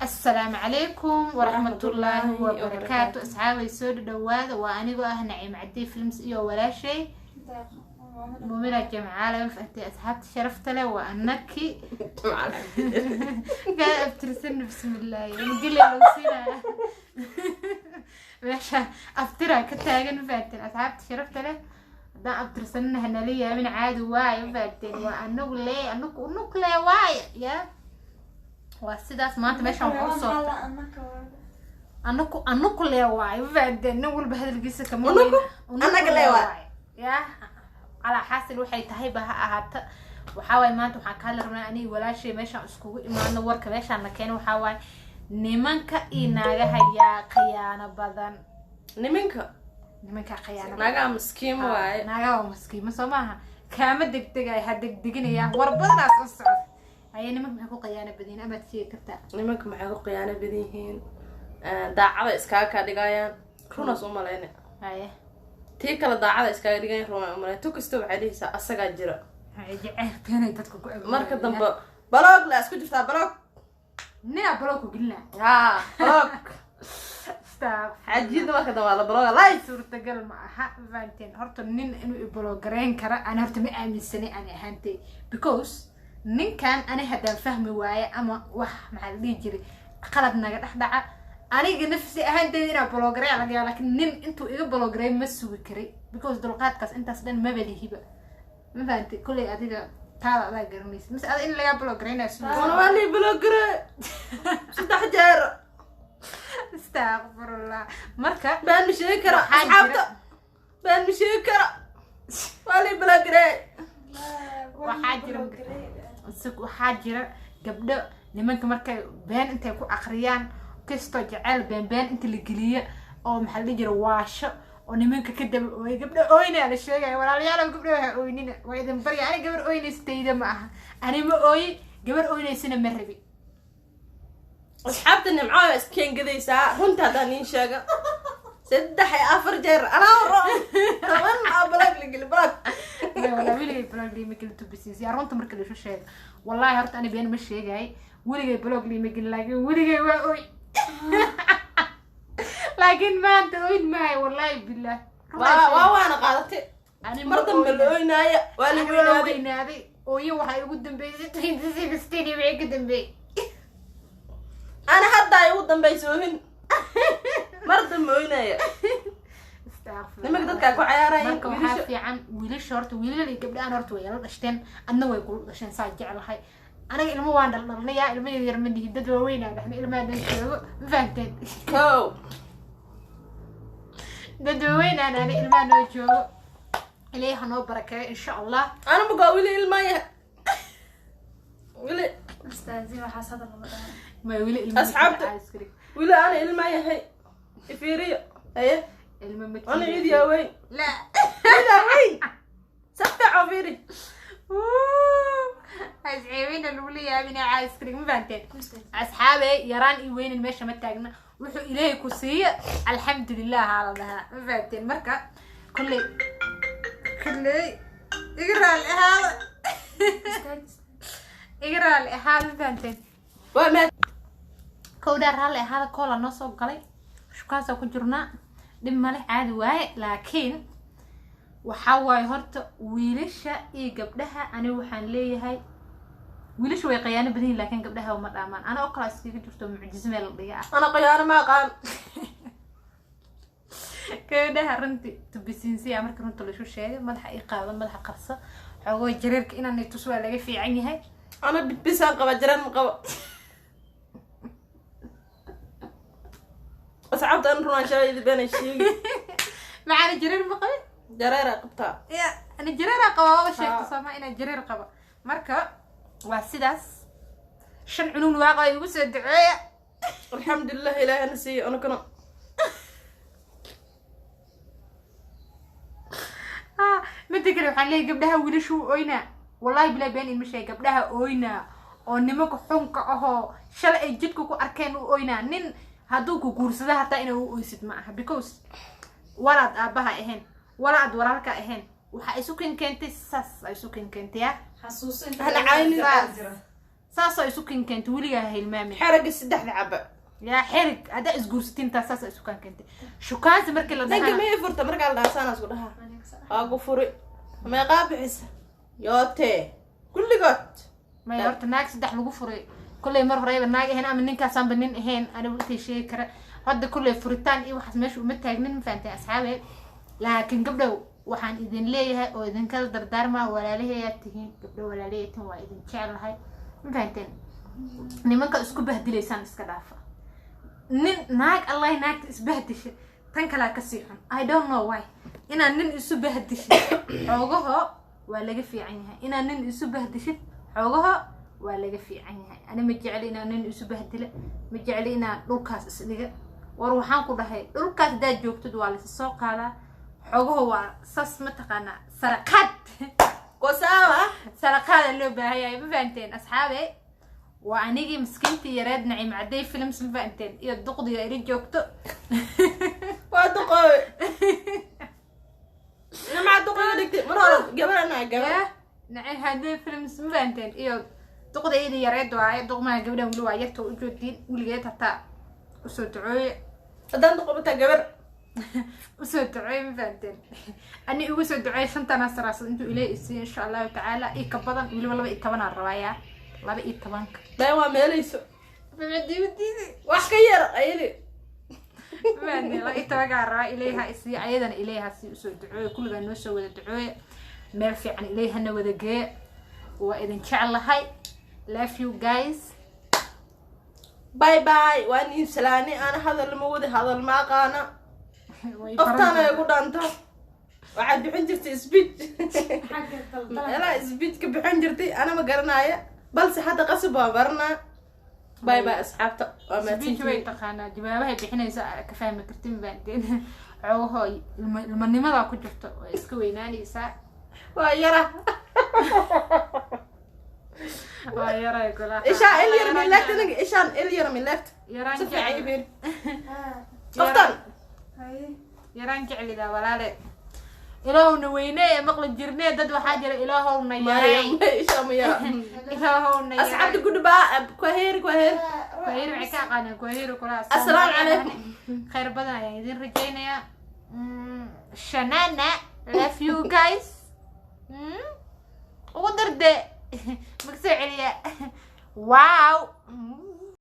السلام عليكم ورحمة الله وبركاته. أصحابي سود دواد وأنا جوا نعيم عدي فيلمز إيو ولا شيء مؤمنة جمعة فأنتي أصحاب شرفت له وأنكي قاعد أبترسن بسم الله نقول له سينا ماشي أفترى كتاجن فأنتي أصحاب شرفت له ده أبترسن هنا ليه من عاد واي فأنتي وأنو ليه أنو ليه واي يا واسيداس ما انت ماشي وحصل انكو ليه واي فأنتي نقول بهالقصة كمان انك ليه واي يا على حاسل waxay tahay ba ahaata waxa way maanta waxaan ka rabnaa ani walaashay meesha iskugu imaano warka meesha na keen waxa way nimanka inaagaha yaa khiyaano badan nimanka khiyaano naga miskiin waay naga miskiin Soomaha kaama degdegay ha degdeginaya war badanaas u socod ay nimanka ku khiyaano badan ama tii karta nimanka maxay ku khiyaano badan yihiin daacada iska ka dhigayaan runas u maleeyna haye tii kala daacada iska dhigay ruuxa umar tu kasto waxay leeysaa asaga jira jacayl beenay dadku ku ag marka dambe blog la isku jirtaa blog blog ku gilna blog stop xajida marka dambe la blog live suurtagal ma aha Valentine horta nin inuu blog gareyn kara ana horta ma aaminsani ani ahaantay because ninkan ani hadaan fahmi waaye ama wax maxaa la dhigi jiray qalad naga dhaxdhaca aniga nafsi ahaantay inaan bloggeray laga yaabaa laakiin nin intuu iga bloggeray ma sugi karay because dulqaadkaas intaas dhan ma balihiba ma fahanti kulay adiga taada adaa garanaysid mise ada in laga bloggerayna sugi wana wali bloggeray saddex jeer astaghfirullah marka baan mishii kara asxaabta baan mishii kara wali bloggeray waxaa jira gabdho nimanka markay been intay ku aqriyaan كستو جعل بين انت اللي قليه او محل يجري واشو او نمنك كدب وي قبل اويني على الشيء ولا يعلم قبل اويني واذا بري انا قبل اويني استيده معها انا ما اوي قبل اويني سنه مربي اصحابتنا معايا اسكين قديسه هنت هذانين شاقه سدح افر جر انا طبعا ابلغ لي البلاك ولا ويلي بلوغ لي مكل تبسيس يا رونت مركل شو شيء والله هرت انا بين مش شيء ولي بلوغ لي مكل لاقي ولي اوي لكن ما انت وين معي والله بالله وانا قادتي انا مرض ملوينايا ولا وينادي ويا waxay ugu dambeysay 16 way ka dambeey ana hadda ay ugu dambeysoohin marda mooynaaya astaghfir nimanka dadka ku ciyaarayaan wiilasha fiican wiilasha horta wiilal iyo gabdhahan horta way la dhashteen adna way ku dhasheen saa jecelahay aniga ilmo waan dhalnaya ilmo yar ma dihi dad waaweyn ah dhaxna ilmaha dhan joogo ma fahanteen dad waaweyn ah ana ilmaha noo joogo ilaahay noo barakeeyo insha Allah ana ma gaawili ilmaha wili استاذي waxa sadar lama dhahay ما wili ilmaha asxaabta wili ana ilmaha hay ifiriyo aye ilmaha ana idiya weyn la idiya weyn sabta afiri أصحابين الأولى يا بني عايز كريم فانتين أصحابي يران إيوين المشي متاجنا وحو إليه كوسية الحمد لله على ده فانتين مركا كل اقرأ هذا اقرأ هذا فانتين وما كودار هذا كولا نص وقلي شو كان سو كجرنا دم ملح عادي واي لكن وحاواي هرت ويلشة إيه قبلها أنا وحن ليه هاي ويلش ويا قيانة بدين لكن قبلها وما دامان أنا أقرأ اسكي كنت معجزة من الضياع أنا قيانة ما قال كده هرنتي تبي سينسي عمرك رنت ولا شو شيء ما لها إيقاظ ما لها قرصة حاواي جريرك إن أنا تسوى لقي في عيني هاي أنا بتبسها قبا جران قبا أصعبت أن رونا شاي بين الشيء معنا جرير مقبل جريرة قبطة يا أنا جريرة قبا وشيء تصمع أنا جرير قبا مركا واسيداس شن عنون واقع يوسد دعاية الحمد لله إلهي نسي أنا كنا ما تقرأ عليه قبلها ولا شو أوينا والله بلا بين المشي قبلها أوينا أو نمك حنك أهو شل جدك كو أركان أوينا نين هادوكو كورسها حتى إنه أويسد معها because ولد أباها إهن ولد ورالك إهن وحيسوكن كنتي ساس أيسوكن كنتي حسوسين هلا عيني saasoo isu kinkeentay weligaa hilmaamin xeragga 3 caba yaa xerig haddaa isguursatiin taas saasoo isu kinkeentay shukaansi markii la danka dhahaa ma furta markaa la dhaasana isku dhaha aagu furi meeqa bixisa yoote kulligood may horta naag 3 lagu furay kulley mar horeyba naag ahayn ama ninkaasaanba nin ahayn anigu intay sheegi kara hadda kulley furitaan iyo waxaas meesha uma taagnin ma fahamtay asxaabe laakiin gabdhow waxaan idin leeyahay oo idinkala dardaarmaa walaalaheeyaa tihiin gabdho walaalaheetin waa idin jecelahay ma fahamteen nimanka isku bahdilaysaan iska dhaafa nin naag allah naagta isbahdisha tan kalaa kasii xun I don't know why inaan nin isu bahdishin xoogaho waa laga fiican yahay inaan nin isu bahdishin xoogaho waa laga fiican yahay ana ma jecli inaan nin isu bahdila ma jecli inaan dhulkaas isdhiga war waxaan ku dhahay dhulkaas haddaad joogtid waa la soo qaadaa xoogaho waa sas mataqaanaa saraqaad kosawa saraqaada loo baahan yahay ma fahanteen asxaabe waa anigii miskiintii yareed nacim cadday films ma fahanteen iyo duqdiga ila joogto waa duqoy nama duqoy dhigtay mar hore gabarana gabar nacim cadday films ma fahanteen iyo duqda ila yareed waaye duqmaha gabdhaha weli waa yarta u joogtiin weligeed hataa usoo ducooye haddaan duqobata gabar usoo ducooye ma fahanteen ani ugu soo duceeye 5 saraas intuu ilaahay isiiyo insha allahu tacaala ii ka badan weliba 12 aan rabayaa 12 baa waa meelayso bamadiidi wax ka yar ayadi maadne 12 aan rabaa ilaaha isiiyo ayadana ilaaha si usoo ducooye kulligaa noo soo wada ducooye meel fiican ilaahana wada geeye waa idin jecelahay love you guys bye bye waan in salaani ana hadal ma wada hadal ma qaana qoftaana ay ku dhaanto waxaad bixin jirtay speed ela speed ka bixin jirtay ana ma garanaya balse hadda qasab waa barna bye bye asxaabta waa ma speed way taqaanaa jawaabaha bixinaysa ka fahmi kartin baadeen cooho ilmanimada ku jirto way iska weynaanaysaa waa yara waa yara kula isha ilyar min left aniga ishaan ilyar min left yaraan jecel jecel qoftan yaraan jeclida walaale ilaahowna weyne ee maqli jirnee dad waxaa jira ilaahowna yaray isha ma yara ilaahowna yaray asxaabta gudbaa kwaheer kwaheer waxay ka aqaanaan kwaheer kula assalaamu calaykum khayr badan ayaan idin rajaynayaa shanana love you guys ugu darde magsoo celiya wow